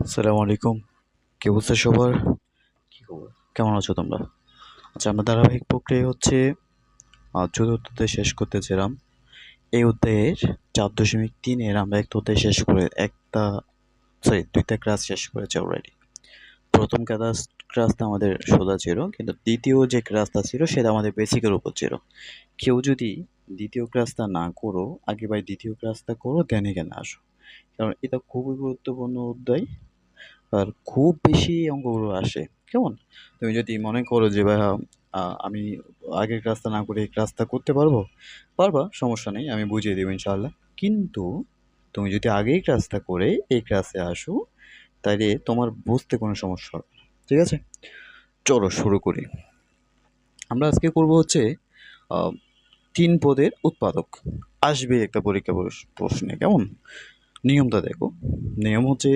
আসসালামু আলাইকুম। কি অবস্থা সবার? কি খবর? কেমন আছো তোমরা? আচ্ছা, আমরা ধারাবাহিক প্রক্রিয়ায় হচ্ছে চতুর্থ অধ্যায় শেষ করতেছিলাম। এই অধ্যায়ের ৪.৩ এর আমরা একটা অধ্যায় শেষ করে দুইটা ক্লাস শেষ করেছি অলরেডি। প্রথম ক্লাসটা আমাদের সোজা ছিল, কিন্তু দ্বিতীয় যে ক্লাসটা ছিল সেটা আমাদের বেসিকের উপর ছিল। কেউ যদি দ্বিতীয় ক্লাসটা না করো, আগে ভাই দ্বিতীয় ক্লাসটা করো, দেন এখানে আসো। কারণ এটা খুবই গুরুত্বপূর্ণ অধ্যায়। আর খুব বেশি অঙ্কগুলো আসে। কেমন? তুমি যদি মনে করো যে ভাইয়া আমি আগের ক্লাসটা না করে এই ক্লাসটা করতে পারবো, পারবা, সমস্যা নেই, আমি বুঝিয়ে দেবো ইনশাআল্লাহ। কিন্তু তুমি যদি আগেই ক্লাসটা করে এই ক্লাসে আসো, তাইলে তোমার বুঝতে কোনো সমস্যা হবে না। ঠিক আছে? চলো শুরু করি। আমরা আজকে করব হচ্ছে আ ৩ পদের উৎপাদক। আসবে একটা পরীক্ষা প্রশ্নে, কেমন? নিয়মটা দেখো। নিয়ম হচ্ছে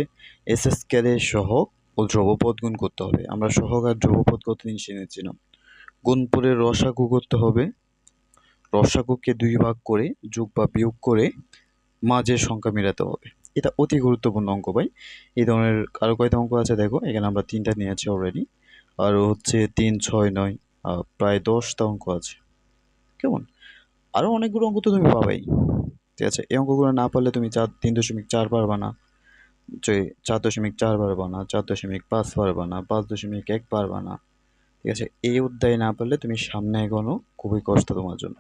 এস স্কয়ারের সহগ ও ধ্রুবপদ গুণ করতে হবে। আমরা সহগ আর ধ্রুবপদ কতদিন জেনেছিলাম? গুণ করে রসাগু করতে হবে। রসাগুকে ২ ভাগ করে যোগ বা বিয়োগ করে মাঝের সংখ্যা মেলাতে হবে। এটা অতি গুরুত্বপূর্ণ অঙ্ক ভাই। এই ধরনের আরও কয়টা অঙ্ক আছে দেখো। এখানে আমরা ৩টা নিয়েছি অলরেডি। আরও হচ্ছে ৩, ৬, ৯ প্রায় ১০টা অঙ্ক আছে। কেমন? আরও অনেকগুলো অঙ্ক তো তুমি পাবাই। ঠিক আছে? এই অঙ্কগুলো না পারলে তুমি ৩.৪ পারবা না। যে ৪.৪ পারবা না, ৪.৫ পারবা না, ৫.১ পারবা না। ঠিক আছে? এই অধ্যায় না পারলে তুমি সামনে এগোনো খুবই কষ্ট তোমার জন্য।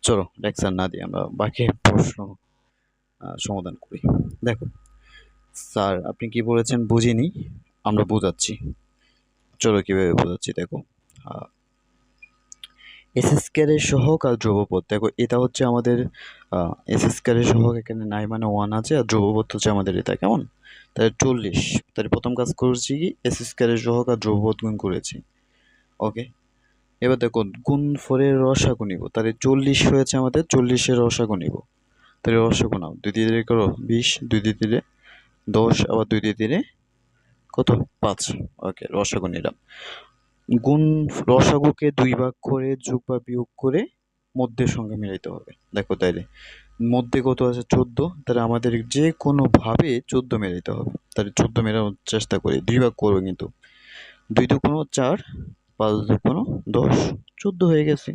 চলো লেকচার না দিয়ে আমরা বাকি প্রশ্ন সমাধান করি। দেখো, স্যার আপনি কি বলেছেন বুঝিনি, আমরা বোঝাচ্ছি। চলো কিভাবে বোঝাচ্ছি দেখো। আ এস স্কয়ারের সহগ আর ধ্রুবপদ। দেখো এটা হচ্ছে আমাদের এস স্কয়ারের সহগ এখানে নাই মানে 1 আছে, আর ধ্রুবপদ হচ্ছে আমাদের এটা, কেমন? তাহলে 40। তাহলে প্রথম কাজ করেছি কি, এস স্কয়ারের সহগ আর ধ্রুবপদ গুণ করেছি। ওকে, এবার দেখো গুণফলের রসাগু নিব। তাহলে 40 হয়েছে আমাদের, 40-এর রসাগু নিব। তাহলে রসাগু নাও, 2 দিয়ে দিলে করো 20, 2 দিয়ে দিলে 10, আবার 2 দিয়ে দিলে কত? 5। ওকে, রসাগু নিলাম। গুণ রসাগুকে 2 ভাগ করে যোগ বা বিয়োগ করে মধ্যের সঙ্গে মিলাইতে হবে। দেখো তাইলে মধ্যে কত আছে? 14। তাহলে আমাদের যে কোনোভাবে 14 মেলাইতে হবে। তাহলে 14 মেলানোর চেষ্টা করি। 2 ভাগ করবো কিন্তু। 2 দুগুণ 4, 5 দুগুণ 10, 14 হয়ে গেছে।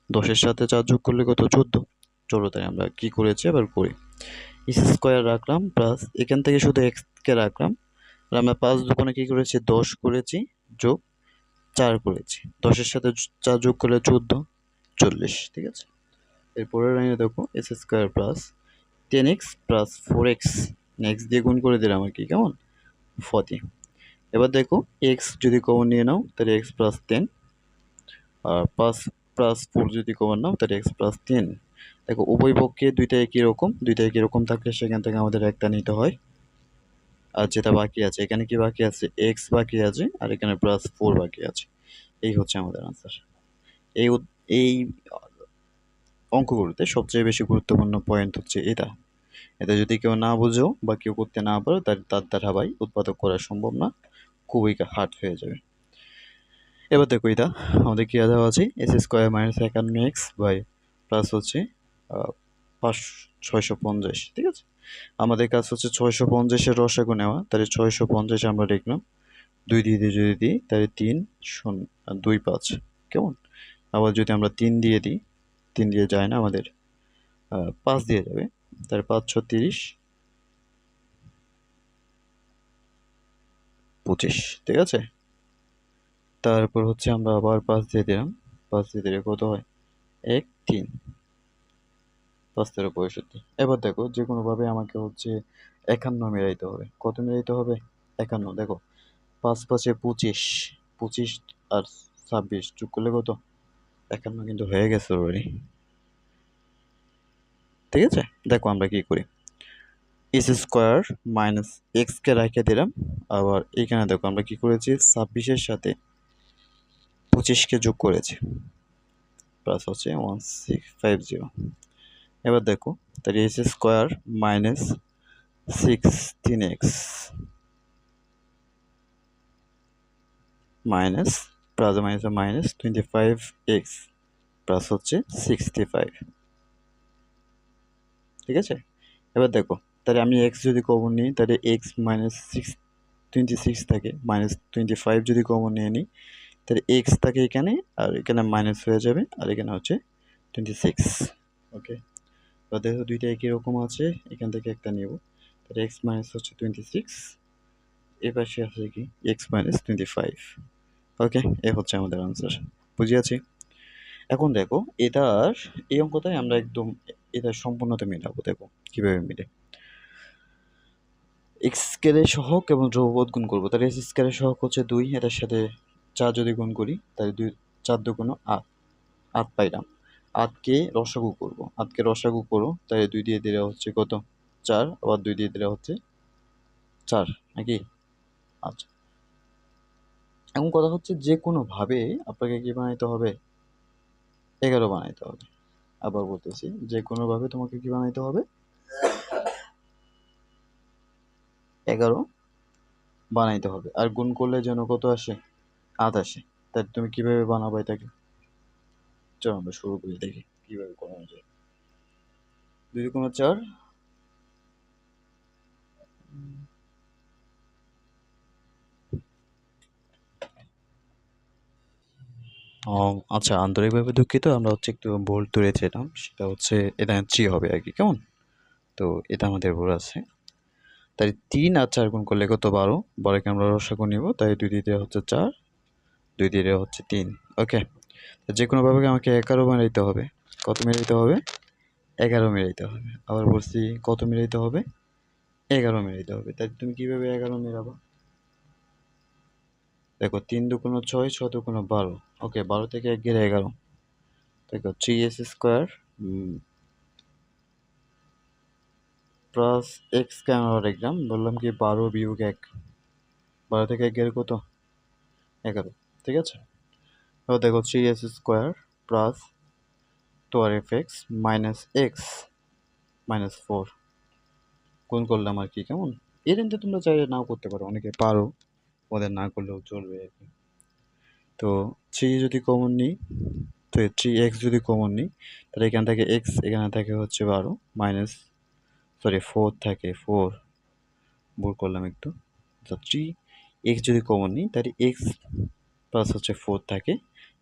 10-এর সাথে 4 যোগ করলে কত? 14। চলো তাই আমরা কি করেছি এবার করি। এক্স স্কোয়ার রাখলাম প্লাস এখান থেকে শুধু এক্সকে রাখলাম। আর আমরা 5 দুগুণে কি করেছি? 10 করেছি, যোগ 4 করেছি। 10-এর সাথে 4 যোগ করলে 14, 40। ঠিক আছে? এরপরের লাইনে দেখো x square plus 10x plus 4x, next দিয়ে গুণ করে দিলাম আর কি, কেমন? 40। এবার দেখো এক্স যদি কমন নিয়ে নাও তাহলে এক্স প্লাস 10, আর 5 প্লাস 4 যদি কমন নাও তাহলে এক্স প্লাস 10। দেখো উভয় পক্ষে দুইটা একই রকম থাকলে সেখান থেকে আমাদের একটা নিতে হয়। আর যেটা বাকি আছে, এখানে কি বাকি আছে? এক্স বাকি আছে, আর এখানে প্লাস 4 বাকি আছে। এই হচ্ছে আমাদের আনসার। এই অঙ্কগুলোতে সবচেয়ে বেশি গুরুত্বপূর্ণ পয়েন্ট হচ্ছে এটা। এটা যদি কেউ না বুঝো বা কেউ করতে না পারো, তার দ্বারা ভাই উৎপাদক করা সম্ভব না, খুবই হার্ড হয়ে যাবে। এবার দেখো এটা আমাদের কি দেওয়া আছে? S square minus 51x by plus হচ্ছে 650। ঠিক আছে? আমাদের কাজ হচ্ছে 650-এর রসাগু নেওয়া। তাহলে 650 আমরা লিখলাম, 2 দিয়ে যদি দিই তাহলে 3 শূন্য 2 5, কেমন? আবার যদি আমরা 3 দিয়ে দিই, 3 দিয়ে যায় না আমাদের, 5 দিয়ে যাবে। তাহলে 5 6 30, 25। ঠিক আছে? তারপর হচ্ছে আমরা আবার 5 দিয়ে দিলাম। 5 দিয়ে দিলে কত হয়? 1 3, 5 13 65। এবার দেখো যে কোনোভাবে আমাকে হচ্ছে 51 মিলাইতে হবে। কত মিলাইতে হবে? 51। দেখো 5 5 এ 25, 25 আর 26 যোগ করলে কত? 51 কিন্তু হয়ে গেছে অলরেডি। ঠিক আছে? দেখো আমরা কি করি। এস স্কোয়ার মাইনাস এক্সকে রেখে দিলাম। আবার এখানে দেখো আমরা কি করেছি? 26-এর সাথে 25-কে যোগ করেছি, প্লাস হচ্ছে 1650। এবার দেখো তাহলে S square minus 16x minus plus minus minus 25x plus হচ্ছে 65। ঠিক আছে? এবার দেখো তাহলে আমি এক্স যদি কমন নিই তাহলে এক্স মাইনাস 26 থাকে, -25 যদি কমন নিয়ে নিই তাহলে এক্স থাকে এখানে, আর এখানে মাইনাস হয়ে যাবে, আর এখানে হচ্ছে 26। ওকে, তো দেখো দুইটা একই রকম আছে, এখান থেকে একটা নেব, তাহলে এক্স মাইনাস হচ্ছে 26, এ পাশে আছে কি এক্স মাইনাস 25। ওকে, এ হচ্ছে আমাদের আনসার। বুঝিয়াছি। এখন দেখো এটার এই অঙ্কটাই আমরা একদম এটা সম্পূর্ণতা মেলাবো। দেখো কিভাবে মিলে। এক্স স্কোয়ারের সহগ এবং ধ্রুবপদ গুণ করবো, তাহলে এক্স স্কোয়ারের সহগ হচ্ছে 2, এটার সাথে 4 যদি গুণ করি তাহলে 4 দুগুণ 8, 8 পাইলাম। 8কে রসাগু করবো, 8কে রসাগু করো তাহলে 2 দিয়ে দিলে হচ্ছে কত 4, আবার 2 দিয়ে দিলে হচ্ছে 4 নাকি। আচ্ছা, এখন কথা হচ্ছে যে কোনোভাবে আপনাকে কি বানাইতে হবে 11 বানাইতে হবে। আবার বলতেছি যে কোনোভাবে তোমাকে কি বানাইতে হবে 11 বানাইতে হবে, আর গুণ করলে যেন কত আসে 8 আসে। তাই তুমি কিভাবে বানাবে এটাকে, চলো আমরা শুরু করে দেখি কিভাবে করানো যায়। 2 কোনো 4, আচ্ছা আন্তরিকভাবে দুঃখিত, আমরা হচ্ছে একটু ভুল তুলেছিলাম, সেটা হচ্ছে এটা 3 হবে আর কি, কেমন। তো এটা আমাদের ভুল আছে। তাই 3 আর 4 গুণ করলে কত 12, 12কে আমরা রসাগু নিব, তাই 2 দিয়ে দেওয়া হচ্ছে 4, 2 দিয়ে দেওয়া হচ্ছে 3। ওকে, যে কোনোভাবে আমাকে 11 মিলাইতে হবে। কত মিলাইতে হবে 11 মিলাইতে হবে। আবার বলছি কত মিলাইতে হবে 11 মিলাইতে হবে। তাই তুমি কিভাবে 11 মিলাবা, দেখো 3 দুগুণ 6, 6 দুগুণ 12। ওকে, 12 থেকে 1 গেলে 11। দেখো 3s স্কোয়ার প্লাস এক্স কে আমরা লিখলাম, বললাম কি 12 বিয়োগ 1, 12 থেকে 1 গেলে কত 11, ঠিক আছে। এবার দেখো 3s square plus 12f(x) minus x minus 4 গুণ করলাম আর কি, কেমন। এই রেঞ্জে তোমরা চাইলে নাও করতে পারো, অনেকে পারো, ওদের না করলেও চলবে আর কি। তো 3 যদি কমন নিই, তো 3x যদি কমন নিই তাহলে এখান থেকে x, এখানে থাকে হচ্ছে 12, মাইনাস 4 থাকে, 4 ভুল করলাম একটু। তো 3x যদি কমন নিই তাহলে x প্লাস হচ্ছে 4 থাকে,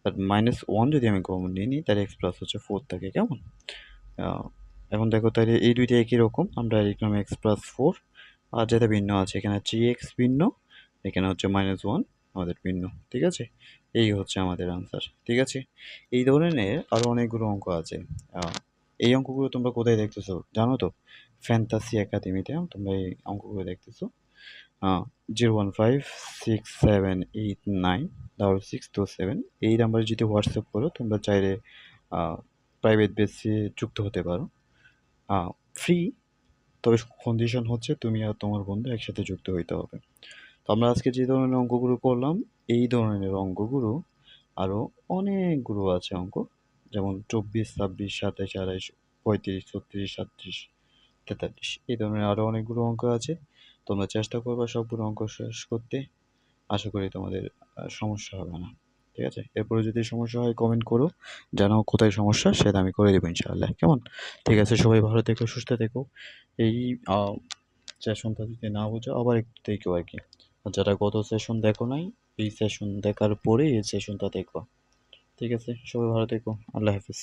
আর -1 যদি আমি কমন নিই তাহলে x প্লাস হচ্ছে 4 থাকে, কেমন। এখন দেখো তাহলে এই দুইটা একই রকম, আমরা লিখলাম x প্লাস 4, আর যেটা ভিন্ন আছে এখানে 3x ভিন্ন, এখানে হচ্ছে -1 আমাদের ভিন্ন, ঠিক আছে। এই হচ্ছে আমাদের আনসার, ঠিক আছে। এই ধরনের আরও অনেকগুলো অঙ্ক আছে। এই অঙ্কগুলো তোমরা কোথায় দেখতেছো জানো তো, ফ্যান্টাসি একাডেমিতে তোমরা এই অঙ্কগুলো দেখতেছো। 01567896627 এই নাম্বারে যদি হোয়াটসঅ্যাপ করো, তোমরা চাইলে প্রাইভেট বেসে যুক্ত হতে পারো, ফ্রি। তবে কন্ডিশন হচ্ছে তুমি আর তোমার বন্ধু একসাথে যুক্ত হইতে হবে। তো আমরা আজকে যে ধরনের অঙ্কগুলো করলাম, এই ধরনের অঙ্কগুলো আরও অনেকগুলো আছে অঙ্ক, যেমন 24, 26, 27, 28, 35, 36, 37, 43, এই ধরনের আরও অনেকগুলো অঙ্ক আছে। তোমরা চেষ্টা করবে সবগুলো অঙ্ক শেষ করতে, আশা করি তোমাদের সমস্যা হবে না, ঠিক আছে। এরপরে যদি সমস্যা হয় কমেন্ট করো, জানাও কোথায় সমস্যা, সেটা আমি করে দেবো ইনশাআল্লাহ, কেমন। ঠিক আছে, সবাই ভালো থেকো, সুস্থ থেকো। এই সেশনটা যদি না বোঝো আবার একটু দেখো আর কি, আর যারা গত সেশন দেখো নাই, এই সেশন দেখার পরে এই সেশনটা দেখো, ঠিক আছে। সবাই ভালো থেকো, আল্লাহ হাফিজ।